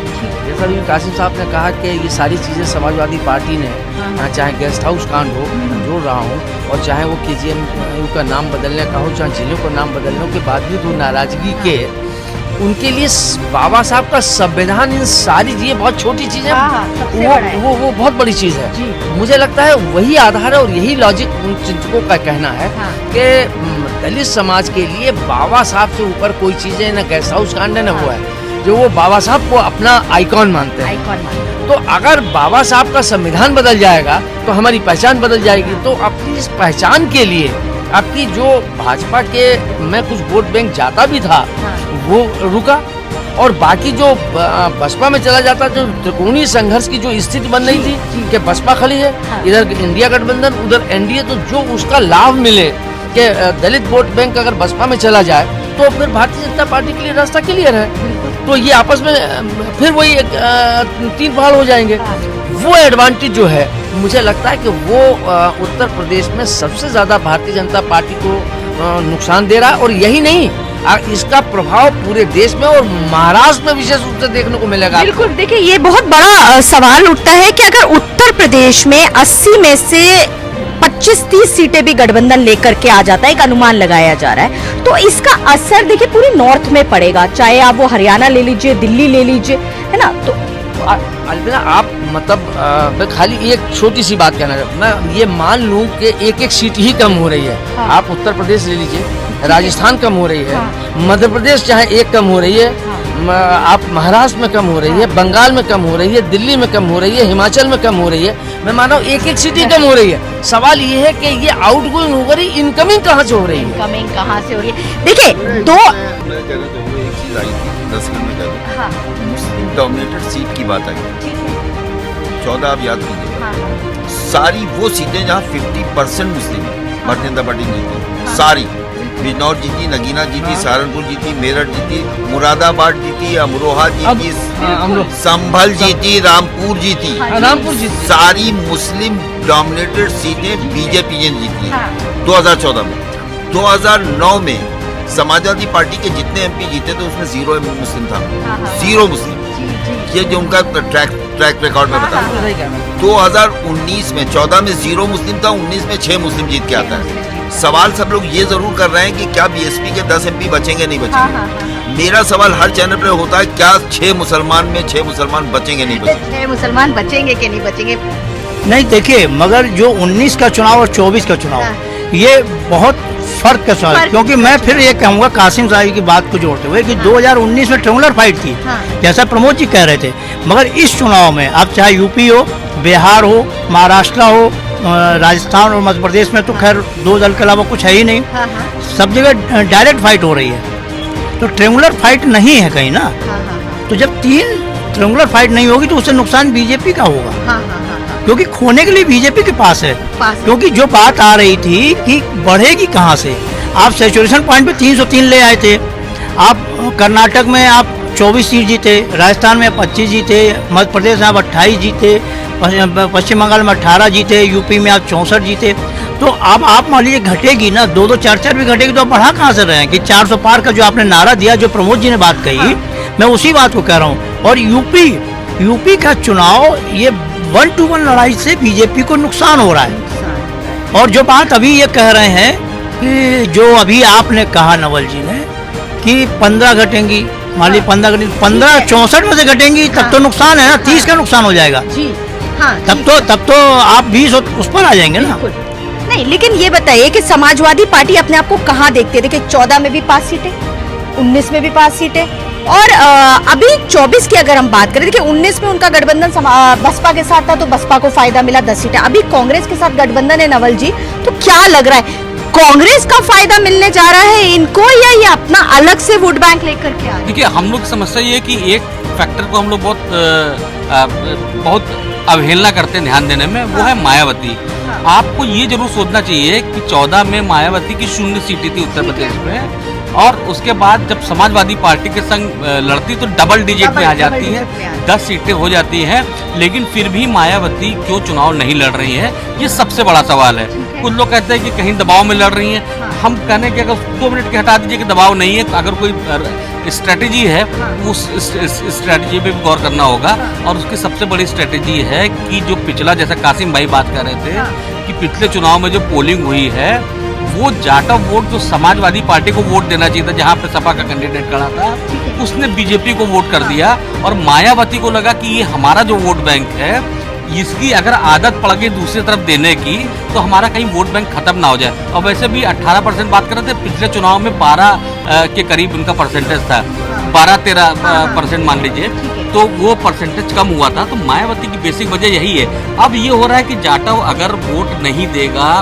जैसा भी कासिम साहब ने कहा कि ये सारी चीज़ें समाजवादी पार्टी ने, चाहे गेस्ट हाउस कांड हो, जोड़ रहा हूँ, और चाहे वो KGMU का नाम बदलने का हो, चाहे जिलों का नाम बदलने के बाद भी तो नाराजगी के उनके लिए बाबा साहब का संविधान, इन सारी चीजें बहुत छोटी चीज है, वो बहुत बड़ी चीज है। मुझे लगता है वही आधार है और यही लॉजिक उन चिंतकों का कहना है कि दलित समाज के लिए बाबा साहब से ऊपर कोई चीज है, न गेस्ट हाउस कांड है, न वो है, जो वो बाबा साहब को अपना आइकॉन मानते हैं। तो अगर बाबा साहब का संविधान बदल जाएगा तो हमारी पहचान बदल जाएगी। तो अपनी इस पहचान के लिए आपकी जो भाजपा के में कुछ वोट बैंक जाता भी था वो रुका, और बाकी जो बसपा में चला जाता, जो त्रिकोणीय संघर्ष की जो स्थिति बन रही थी कि बसपा खड़ी है, इधर इंडिया गठबंधन, उधर NDA, तो जो उसका लाभ मिले कि दलित वोट बैंक अगर बसपा में चला जाए तो फिर भारतीय जनता पार्टी के लिए रास्ता क्लियर है। तो ये आपस में फिर वही 3 पहाड़ हो जाएंगे। वो एडवांटेज जो है मुझे लगता है कि वो उत्तर प्रदेश में सबसे ज्यादा भारतीय जनता पार्टी को नुकसान दे रहा है, और यही नहीं, इसका प्रभाव पूरे देश में और महाराष्ट्र में विशेष रूप से देखने को मिलेगा। बिल्कुल, देखिए ये बहुत बड़ा सवाल उठता है कि अगर उत्तर प्रदेश में 80 में से 25-30 सीटें भी गठबंधन लेकर के आ जाता है, एक अनुमान लगाया जा रहा है, तो इसका असर देखिए पूरी नॉर्थ में पड़ेगा, चाहे आप वो हरियाणा ले लीजिए, दिल्ली ले लीजिए, है ना। तो अलविदा आप मतलब मैं खाली एक छोटी सी बात कहना चाहता हूँ, मैं ये मान लूँ कि एक सीट ही कम हो रही है। आप उत्तर प्रदेश ले लीजिए, राजस्थान कम हो रही है, मध्य प्रदेश चाहे एक कम हो रही है, आप महाराष्ट्र में कम हो रही है, बंगाल में कम हो रही है, दिल्ली में कम हो रही है, हिमाचल में कम हो रही है, मैं मानो एक एक सिटी कम हो रही है। सवाल ये है कि ये आउटगोइंग हो रही, इनकमिंग कहाँ से हो रही है? इनकमिंग कहाँ से हो रही है? देखिए दो मैं कहना चाहूँगा एक चीज आई थी 10 में कह दूँ, हाँ मुस्लिम डोमिनेटेड सीट की बात आई, ठीक है 14 आप याद कीजिए, हाँ सारी वो सीटें जहाँ 50% मुस्लिम है, भारतीय जनता पार्टी ने जीती, सारी बिजनौर जीती, नगीना जीती, सहारनपुर जीती, मेरठ जीती, मुरादाबाद जीती, अमरोहा जीती, संभल जीती, रामपुर जीती, रामपुर जीती, सारी मुस्लिम डोमिनेटेड सीटें बीजेपी ने जीती हाँ। हैं 2014 में। 2009 में समाजवादी पार्टी के जितने एमपी जीते थे उसमें 0 मुस्लिम था, 0 मुस्लिम। ये जो उनका ट्रैक रिकॉर्ड में बता, 2019 में 14 में 0 मुस्लिम था, 19 में 6 मुस्लिम जीत के आता है। सवाल सब लोग ये जरूर कर रहे हैं कि क्या बीएसपी के 10 एमपी बचेंगे नहीं बचेंगे। मेरा सवाल हर चैनल पे होता है, क्या 6 मुसलमान में 6 मुसलमान बचेंगे नहीं बचेंगे? 6 मुसलमान बचेंगे कि नहीं बचेंगे? नहीं देखिए, मगर जो 19 का चुनाव और 24 का चुनाव, ये बहुत फर्क का सवाल है, क्योंकि मैं फिर ये कहूँगा कासिम साहब की बात को जोड़ते हुए कि 2019 में ट्रेंगुलर फाइट थी, जैसा प्रमोद जी कह रहे थे, मगर इस चुनाव में अब चाहे यूपी हो, बिहार हो, महाराष्ट्र हो, राजस्थान और मध्य प्रदेश में तो खैर 2 दल के अलावा कुछ है ही नहीं, सब जगह डायरेक्ट फाइट हो रही है, तो ट्रेंगुलर फाइट नहीं है कहीं ना। तो जब 3 ट्रेंगुलर फाइट नहीं होगी तो उससे नुकसान बीजेपी का होगा, क्योंकि खोने के लिए बीजेपी के पास है। क्योंकि जो बात आ रही थी कि बढ़ेगी कहाँ से, आप सैचुरेशन पॉइंट पे 303 ले आए थे, आप कर्नाटक में आप 24 सीट जीते, राजस्थान में 25 जीते, मध्य प्रदेश में आप 28 जीते, पश्चिम बंगाल में 18 जीते, यूपी में आप 64 जीते। तो अब आप मान लीजिए घटेगी ना, 2-2, 4-4 भी घटेगी, तो आप बढ़ा कहाँ से रहे हैं कि 400 पार का जो आपने नारा दिया, जो प्रमोद जी ने बात कही, मैं उसी बात को कह रहा हूँ। और यूपी का चुनाव ये 1-to-1 लड़ाई से बीजेपी को नुकसान हो रहा है। और जो बात अभी ये कह रहे हैं कि जो अभी आपने कहा नवल जी ने कि 15 घटेंगी, मान ली 15 64 में से घटेंगी, तब तो नुकसान है ना, 30 का नुकसान हो जाएगा जी हाँ। तब तो आप 20 उस पर आ जाएंगे ना। नहीं, लेकिन ये बताइए कि समाजवादी पार्टी अपने आप को कहाँ देखती है? देखिए 14 में भी 5 सीटें, 19 में भी 5 सीटें, और अभी 24 की अगर हम बात करें, देखिए 19 में उनका गठबंधन बसपा के साथ था तो बसपा को फायदा मिला 10 सीटें, अभी कांग्रेस के साथ गठबंधन है नवल जी, तो क्या लग रहा है कांग्रेस का फायदा मिलने जा रहा है इनको, या ये अपना अलग से वोट बैंक लेकर के आ रहे हैं? देखिए हम लोग की समस्या ये है कि एक फैक्टर को हम लोग बहुत अवहेलना करते हैं ध्यान देने में, वो है मायावती। आपको ये जरूर सोचना चाहिए कि 14 में मायावती की 0 सीटें थी उत्तर प्रदेश में, और उसके बाद जब समाजवादी पार्टी के संग लड़ती तो डबल डिजिट में आ जाती है, 10 सीटें हो जाती हैं, लेकिन फिर भी मायावती क्यों चुनाव नहीं लड़ रही है, ये सबसे बड़ा सवाल है। कुछ लोग कहते हैं कि कहीं दबाव में लड़ रही हैं, हम कहने कि अगर 2 मिनट के हटा दीजिए कि दबाव नहीं है, अगर कोई स्ट्रेटेजी है उस स्ट्रेटेजी पे भी गौर करना होगा। और उसकी सबसे बड़ी स्ट्रेटेजी है कि जो पिछला, जैसा कासिम भाई बात कर रहे थे कि पिछले चुनाव में जो पोलिंग हुई है वो जाटव वोट जो समाजवादी पार्टी को वोट देना चाहिए था, जहाँ पे सपा का कैंडिडेट खड़ा था, उसने बीजेपी को वोट कर दिया, और मायावती को लगा कि ये हमारा जो वोट बैंक है इसकी अगर आदत पड़ गई दूसरी तरफ देने की तो हमारा कहीं वोट बैंक खत्म ना हो जाए। और वैसे भी 18% बात कर रहे थे, पिछले चुनाव में 12 के करीब उनका परसेंटेज था, 12-13% मान लीजिए, तो वो परसेंटेज कम हुआ था। तो मायावती की बेसिक वजह यही है। अब ये हो रहा है कि जाटव अगर वोट नहीं देगा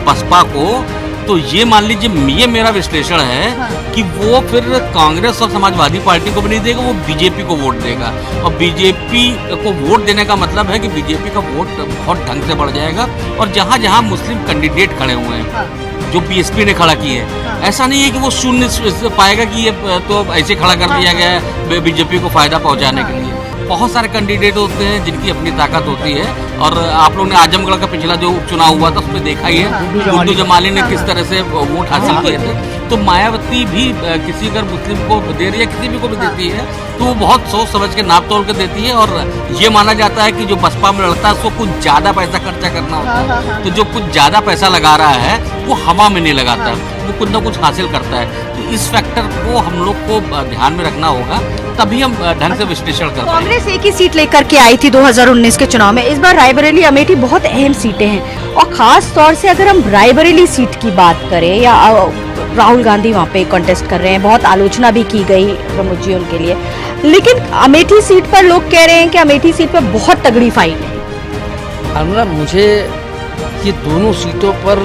बसपा को, तो ये मान लीजिए, ये मेरा विश्लेषण है कि वो फिर कांग्रेस और समाजवादी पार्टी को भी नहीं देगा, वो बीजेपी को वोट देगा। और बीजेपी को वोट देने का मतलब है कि बीजेपी का वोट बहुत ढंग से बढ़ जाएगा। और जहाँ जहाँ मुस्लिम कैंडिडेट खड़े हुए हैं, जो बीएसपी ने खड़ा की है, ऐसा नहीं है कि वो शून्य पाएगा कि ये तो ऐसे खड़ा कर दिया गया है बीजेपी को फायदा पहुँचाने के लिए। बहुत सारे कैंडिडेट होते हैं जिनकी अपनी ताकत होती है, और आप लोगों ने आजमगढ़ का पिछला जो उपचुनाव हुआ था उसमें देखा ही है, गुड्डू जमाली ने किस तरह से वोट हासिल किए थे। तो मायावती भी किसी अगर मुस्लिम को दे रही है, किसी भी को भी देती है, तो वो बहुत सोच समझ के नाप तोल के देती है। और ये माना जाता है कि जो बसपा में लड़ता है उसको कुछ ज़्यादा पैसा खर्चा करना होता है, तो जो कुछ ज़्यादा पैसा लगा रहा है वो हवा में नहीं लगाता, वो कुछ ना कुछ हासिल करता है। तो इस फैक्टर को हम लोग को ध्यान में रखना होगा, तभी हम ढंग से विश्लेषण कर पाएंगे। कांग्रेस एक ही सीट लेकर के आई थी 2019 के चुनाव में, इस बार रायबरेली अमेठी बहुत अहम सीटें हैं, और खास तौर से अगर हम रायबरेली सीट की बात करें या राहुल गांधी वहाँ पे कंटेस्ट कर रहे हैं, बहुत आलोचना भी की गई प्रमोद जी उनके लिए, लेकिन अमेठी सीट पर लोग कह रहे हैं कि अमेठी सीट पर बहुत तगड़ी फाइट है। अनुराग, मुझे ये दोनों सीटों पर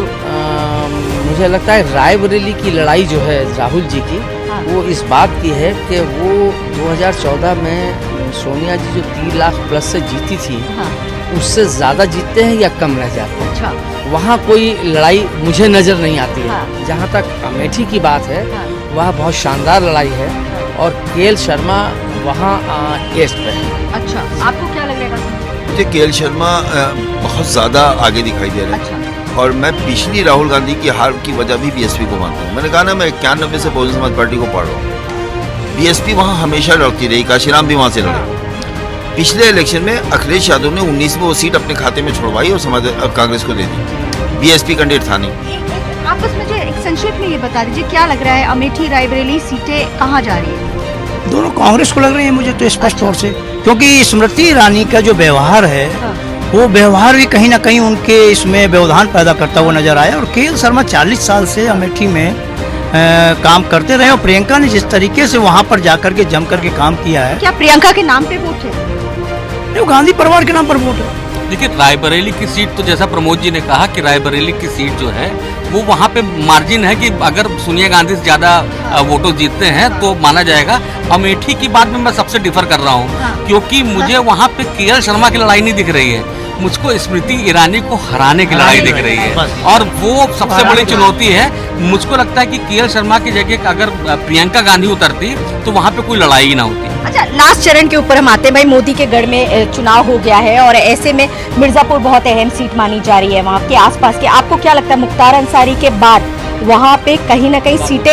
मुझे लगता है रायबरेली की लड़ाई जो है राहुल जी की, हाँ। वो इस बात की है कि वो 2014 में सोनिया जी जो 3 लाख प्लस से जीती थी, हाँ। उससे ज़्यादा जीतते हैं या कम रह जाते हैं। अच्छा। वहाँ कोई लड़ाई मुझे नज़र नहीं आती है। हाँ। जहाँ तक अमेठी की बात है, हाँ। वहाँ बहुत शानदार लड़ाई है और के.एल. शर्मा वहाँ टेस्ट पे है। अच्छा, आपको क्या लग रहा है? मुझे के.एल. शर्मा बहुत ज़्यादा आगे दिखाई दे रहे हैं। अच्छा। और मैं पिछली राहुल गांधी की हार की वजह भी बीएसपी को मानता हूँ। मैंने कहा ना, मैं 91 से बहुजन समाज पार्टी को पढ़ रहा हूँ। बीएसपी वहाँ हमेशा लड़ती रही, काशीराम भी वहाँ से लड़े। पिछले इलेक्शन में अखिलेश यादव ने 19 में वो सीट अपने खाते में छुड़वाई और कांग्रेस को दे दी। बीएसपी कैंडिडेट था नहीं। आप बस मुझे एक संक्षेप में ये बता दीजिए, क्या लग रहा है अमेठी रायबरेली सीटें कहाँ जा रही है? दोनों कांग्रेस को लग रही है मुझे तो स्पष्ट तौर से, क्योंकि स्मृति ईरानी का जो व्यवहार है, वो व्यवहार भी कहीं ना कहीं उनके इसमें व्यवधान पैदा करता हुआ नजर आया। और के.एल. शर्मा 40 साल से अमेठी में काम करते रहे, और प्रियंका ने जिस तरीके से वहाँ पर जाकर के जम करके काम किया है। क्या प्रियंका के नाम पे वोट है? वो गांधी परिवार के नाम पर वोट है। देखिए, रायबरेली की सीट तो जैसा प्रमोद जी ने कहा कि रायबरेली की सीट जो है वो वहाँ पे मार्जिन है कि अगर सोनिया गांधी से ज़्यादा वोटों जीतते हैं तो माना जाएगा। अमेठी की बात में मैं सबसे डिफर कर रहा हूँ, क्योंकि मुझे वहाँ पे के.एल. शर्मा की लड़ाई नहीं दिख रही है, मुझको स्मृति ईरानी को हराने की लड़ाई दिख रही है, और वो सबसे बड़ी चुनौती है। मुझको लगता है कि के.एल. शर्मा की जगह अगर प्रियंका गांधी उतरती तो वहाँ पे कोई लड़ाई ही ना होती। अच्छा, लास्ट चरण के ऊपर हम आते हैं भाई। मोदी के गढ़ में चुनाव हो गया है और ऐसे में मिर्जापुर बहुत अहम सीट मानी जा रही है वहाँ के आसपास के। आपको क्या लगता है मुख्तार अंसारी के बाद वहाँ पे कहीं ना कहीं सीटें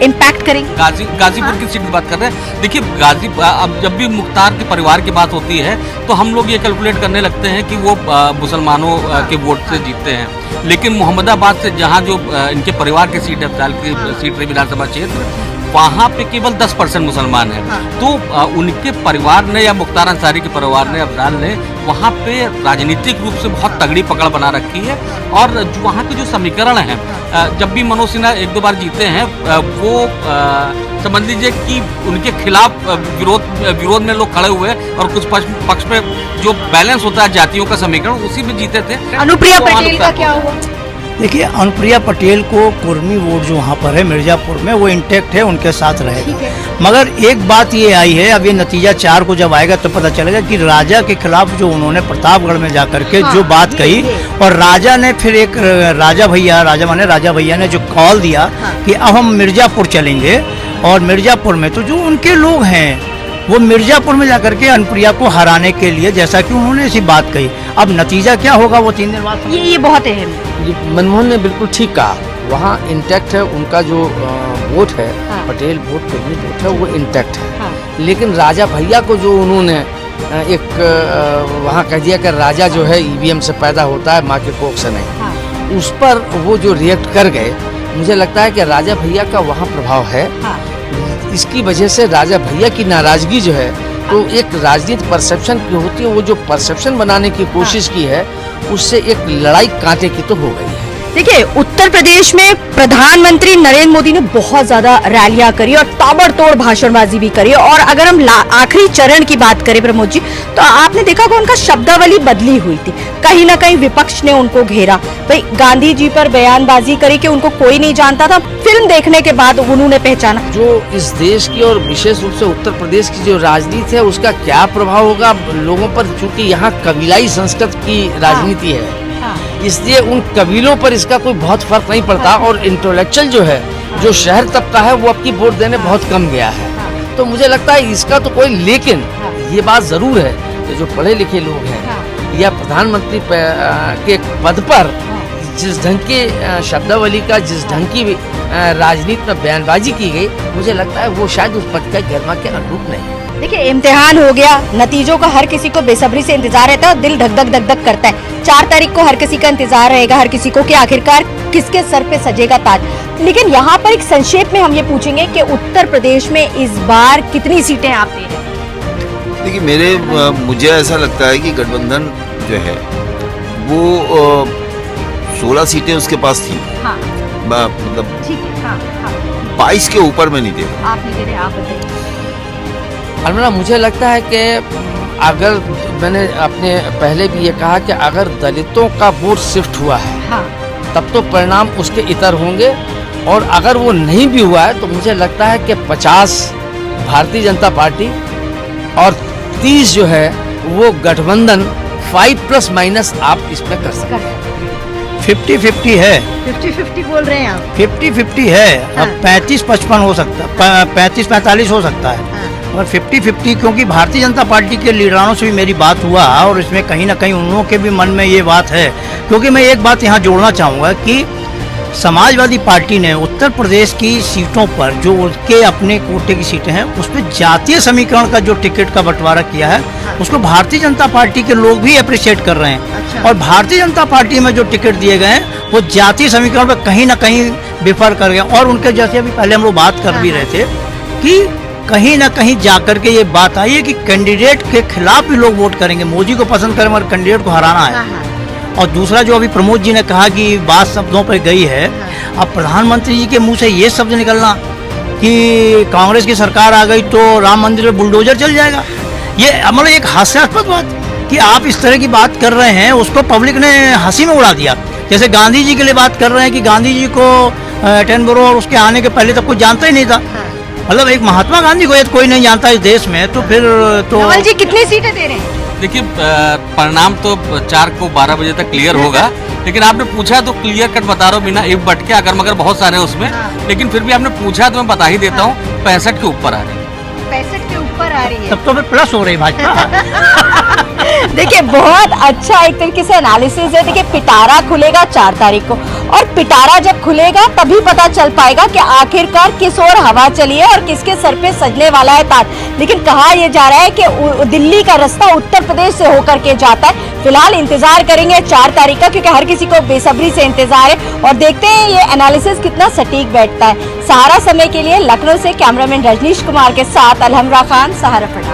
इम्पैक्ट करेंगी? गाजीपुर की सीट की बात कर रहे हैं। देखिए, अब जब भी मुख्तार के परिवार की बात होती है तो हम लोग ये कैलकुलेट करने लगते हैं कि वो मुसलमानों के वोट से जीतते हैं, लेकिन मोहम्मदाबाद से जहाँ जो इनके परिवार की सीट है, फिलहाल की सीट रही विधानसभा क्षेत्र, वहाँ पे केवल 10% मुसलमान है। तो उनके परिवार ने या मुख्तार अंसारी के परिवार ने, अब्दाल ने वहाँ पे राजनीतिक रूप से बहुत तगड़ी पकड़ बना रखी है। और वहाँ के जो समीकरण हैं, जब भी मनोज सिन्हा 1-2 बार जीते हैं, वो समझ लीजिए कि उनके खिलाफ विरोध में लोग खड़े हुए और कुछ पक्ष पे जो बैलेंस होता है जातियों का समीकरण, उसी में जीते थे। अनुप्रिया पटेल का क्या हुआ? देखिए, अनुप्रिया पटेल को कुर्मी वोट जो वहाँ पर है मिर्जापुर में, वो इंटैक्ट है, उनके साथ रहेगा। मगर एक बात ये आई है, अब ये नतीजा 4 को जब आएगा तो पता चलेगा कि राजा के खिलाफ जो उन्होंने प्रतापगढ़ में जाकर के जो बात कही, और राजा ने फिर एक राजा भैया ने जो कॉल दिया कि अब हम मिर्जापुर चलेंगे, और मिर्जापुर में तो जो उनके लोग हैं वो मिर्जापुर में जाकर के अनुप्रिया को हराने के लिए, जैसा कि उन्होंने ऐसी बात कही। अब नतीजा क्या होगा वो 3 दिन बाद। ये बहुत अहम है। मनमोहन ने बिल्कुल ठीक कहा, वहाँ इंटैक्ट है उनका जो वोट है, पटेल वोट कुर्मी वोट है, वो इंटैक्ट है। लेकिन राजा भैया को जो उन्होंने एक वहाँ कह दिया कि राजा जो है ईवीएम से पैदा होता है, माँ के कोख से नहीं, उस पर वो जो रिएक्ट कर गए, मुझे लगता है कि राजा भैया का वहाँ प्रभाव है। इसकी वजह से राजा भैया की नाराजगी जो है, तो एक राजनीति परसेप्शन की होती है, वो जो परसेप्शन बनाने की कोशिश की है, उससे एक लड़ाई कांटे की तो हो गई है। देखिए, उत्तर प्रदेश में प्रधानमंत्री नरेंद्र मोदी ने बहुत ज्यादा रैलियां करी और ताबड़तोड़ भाषणबाजी भी करी। और अगर हम आखिरी चरण की बात करें प्रमोद जी, तो आपने देखा कि उनका शब्दावली बदली हुई थी। कहीं ना कहीं विपक्ष ने उनको घेरा, भाई गांधी जी पर बयानबाजी करी कि उनको कोई नहीं जानता था, फिल्म देखने के बाद उन्होंने पहचाना। जो इस देश की और विशेष रूप से उत्तर प्रदेश की जो राजनीति है, उसका क्या प्रभाव होगा लोगों पर, चूंकि यहाँ कबीलाई संस्कृत की राजनीति है, इसलिए उन कबीलों पर इसका कोई बहुत फर्क नहीं पड़ता। और इंटेलेक्चुअल जो है, जो शहर तबका है, वो अपनी वोट देने बहुत कम गया है। तो मुझे लगता है इसका तो कोई, लेकिन ये बात जरूर है कि जो पढ़े लिखे लोग हैं या प्रधानमंत्री के पद पर जिस ढंग के शब्दावली का, जिस ढंग की राजनीति में बयानबाजी की गई, मुझे लगता है वो शायद उस पद का गरिमा के अनुरूप नहीं। देखिए, इम्तिहान हो गया, नतीजों का हर किसी को बेसब्री से इंतजार रहता है और दिल धक धक करता है। 4 तारीख को हर किसी का इंतजार रहेगा, हर किसी को कि आखिरकार किसके सर पे सजेगा ताज। लेकिन यहाँ पर एक संक्षेप में हम ये पूछेंगे कि उत्तर प्रदेश में इस बार कितनी सीटें आप दे रहे हैं? देखिए, मुझे ऐसा लगता है कि गठबंधन जो है वो 16 सीटें उसके पास थी। मतलब ठीक है, हाँ हाँ 22 के ऊपर में नहीं देगा। आप नहीं दे रहे, आप बताइए। अलमरा, मुझे लगता है कि अगर मैंने अपने पहले भी ये कहा कि अगर दलितों का वोट शिफ्ट हुआ है हाँ तब तो परिणाम उसके इतर होंगे, और अगर वो नहीं भी हुआ है तो मुझे लगता है कि 50 भारतीय जनता पार्टी और 30 जो है वो गठबंधन 5± आप इसमें कर सकते हैं। 50-50 है, 50-50 बोल रहे हैं आप। 50-50 है। हाँ। अब 35-55 हो सकता है, 35-45 हो सकता है, हाँ। और 50-50 क्योंकि भारतीय जनता पार्टी के लीडरानों से भी मेरी बात हुआ, और इसमें कहीं ना कहीं उन लोगों के भी मन में ये बात है। क्योंकि मैं एक बात यहाँ जोड़ना चाहूँगा कि समाजवादी पार्टी ने उत्तर प्रदेश की सीटों पर जो उसके अपने कोटे की सीटें हैं उस पर जातीय समीकरण का जो टिकट का बंटवारा किया है उसको भारतीय जनता पार्टी के लोग भी अप्रिशिएट कर रहे हैं। अच्छा। और भारतीय जनता पार्टी में जो टिकट दिए गए हैं वो जातीय समीकरण पर कहीं ना कहीं विफर कर गए, और उनके जैसे अभी पहले हम लोग बात कर भी रहे थे कि कहीं ना कहीं जाकर के ये बात आई है कि कैंडिडेट के खिलाफ भी लोग वोट करेंगे। मोदी को पसंद करें मगर कैंडिडेट को हराना है। और दूसरा जो अभी प्रमोद जी ने कहा कि बात शब्दों पर गई है, अब प्रधानमंत्री जी के मुंह से ये शब्द निकलना कि कांग्रेस की सरकार आ गई तो राम मंदिर में बुलडोजर चल जाएगा, ये मतलब एक हास्यास्पद बात कि आप इस तरह की बात कर रहे हैं, उसको पब्लिक ने हंसी में उड़ा दिया। जैसे गांधी जी के लिए बात कर रहे हैं कि गांधी जी को एटनबरो और उसके आने के पहले तक कोई जानता ही नहीं था। मतलब एक महात्मा गांधी को कोई नहीं जानता इस देश में, तो फिर तो नवल जी कितनी सीटें दे रहे हैं? देखिए परिणाम तो 4 को 12 बजे तक क्लियर होगा, लेकिन आपने पूछा तो क्लियर कट बता रहा हूँ, बिना इफ बटके अगर मगर बहुत सारे हैं उसमें, लेकिन फिर भी आपने पूछा तो मैं बता ही देता हूँ 65 के ऊपर आ रही है। 65 के ऊपर आ रही है। तब तो फिर प्लस हो रही भाजपा। देखिए बहुत अच्छा एक तरीके से एनालिसिस है। देखिए पिटारा खुलेगा 4 तारीख को, और पिटारा जब खुलेगा तभी पता चल पाएगा कि आखिरकार किस ओर हवा चली है और किसके सर पे सजने वाला है ताज। लेकिन कहा यह जा रहा है कि दिल्ली का रास्ता उत्तर प्रदेश से होकर के जाता है। फिलहाल इंतजार करेंगे 4 तारीख का, क्योंकि हर किसी को बेसब्री से इंतजार है, और देखते हैं ये एनालिसिस कितना सटीक बैठता है। सहारा समय के लिए लखनऊ से कैमरामैन रजनीश कुमार के साथ अलहमरा खान, सहारा प्रणाम।